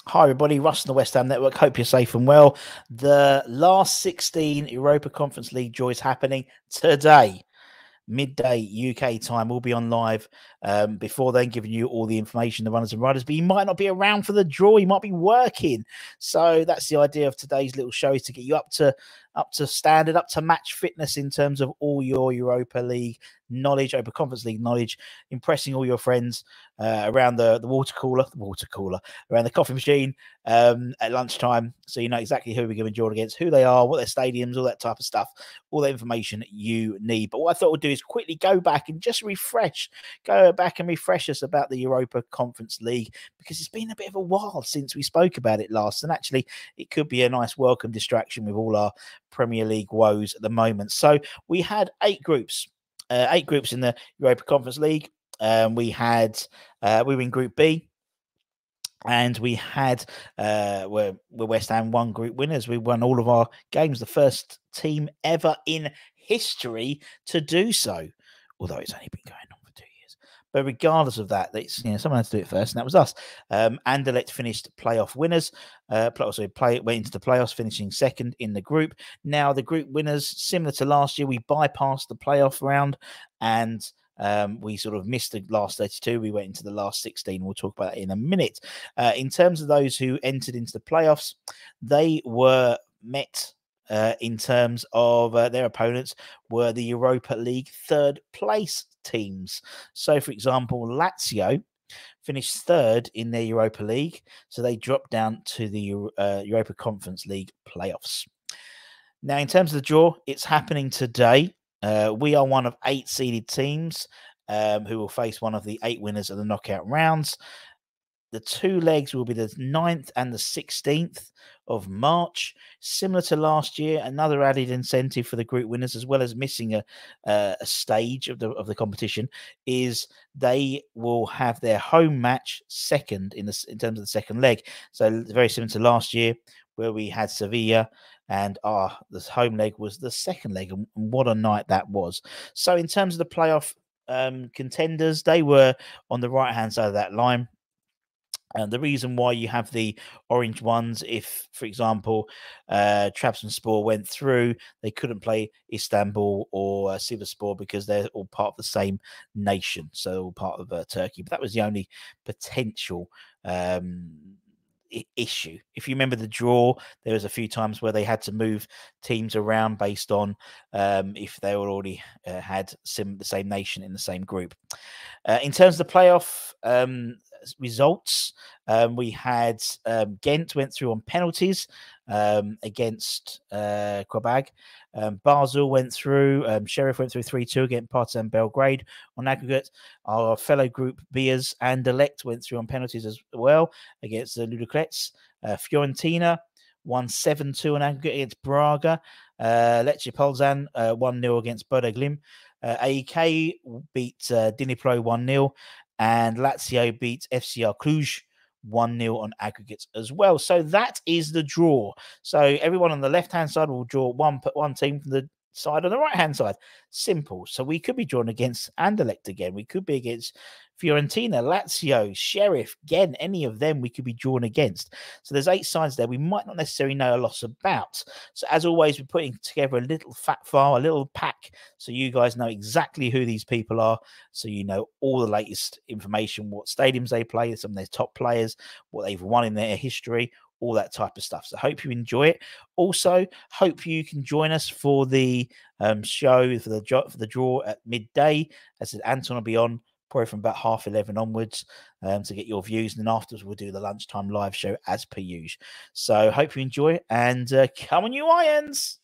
Hi, everybody. Russ on the West Ham Network. Hope you're safe and well. The last 16 Europa Conference League draw is happening today. Midday UK time. We'll be on live before then, giving you all the information, the runners and riders. But you might not be around for the draw. You might be working. So that's the idea of today's little show, is to get you up to standard, up to match fitness in terms of all your Europa League knowledge, Europa Conference League knowledge, impressing all your friends around the water cooler, around the coffee machine at lunchtime, so you know exactly who we're going to join against, who they are, what their stadiums, all that type of stuff, all the information you need. But what I thought we'd do is quickly go back and just refresh us about the Europa Conference League, because it's been a bit of a while since we spoke about it last, and actually it could be a nice welcome distraction with all our Premier League woes at the moment. So we had 8 groups in the Europa Conference League. We were in Group B, and we had we're West Ham won group winners. We won all of our games, the first team ever in history to do so, although it's only been going on for 2 years. But regardless of that, someone had to do it first, and that was us. Anderlecht finished playoff winners. Went into the playoffs, finishing second in the group. Now, the group winners, similar to last year, we bypassed the playoff round, and we sort of missed the last 32. We went into the last 16. We'll talk about that in a minute. In terms of those who entered into the playoffs, they were met in terms of their opponents were the Europa League third place teams. So, for example, Lazio finished third in their Europa League, so they dropped down to the Europa Conference League playoffs. Now, in terms of the draw, it's happening today. We are one of 8 seeded teams who will face one of the 8 winners of the knockout rounds. The 2 legs will be the 9th and the 16th of March. Similar to last year, another added incentive for the group winners, as well as missing a stage of the competition, is they will have their home match second in terms of the second leg. So very similar to last year, where we had Sevilla, and the home leg was the second leg, and what a night that was. So in terms of the playoff contenders, they were on the right-hand side of that line. And the reason why you have the orange ones, if, for example, Trabzonspor went through, they couldn't play Istanbul or Sivasspor because they're all part of the same nation, so all part of Turkey. But that was the only potential issue. If you remember the draw, there was a few times where they had to move teams around based on if they already had the same nation in the same group. In terms of the playoff results, we had Ghent went through on penalties against Quabag. Basel went through. Sheriff went through 3-2 against Partizan Belgrade on aggregate. Our fellow Group B'ers Anderlecht went through on penalties as well against the Ludogorets. Fiorentina won 7-2 on aggregate against Braga. LECH POZNAN 1-0 against Bodo Glimt. AEK beat Dnipro 1-0, and Lazio beat FCR Cluj 1-0 on aggregates as well. So that is the draw. So everyone on the left-hand side will draw one team from the side on the right-hand side. Simple. So we could be drawn against Anderlecht again. We could be against Fiorentina, Lazio, Sheriff, Ghent, any of them we could be drawn against. So there's 8 sides there we might not necessarily know a lot about. So as always, we're putting together a little fat file, a little pack, so you guys know exactly who these people are, so you know all the latest information, what stadiums they play, some of their top players, what they've won in their history, all that type of stuff. So hope you enjoy it. Also, hope you can join us for the show, for the draw at midday. As I said, Anton will be on probably from about 11:30 onwards to get your views, and then afterwards we'll do the lunchtime live show as per usual. So hope you enjoy it, and come on, you Irons!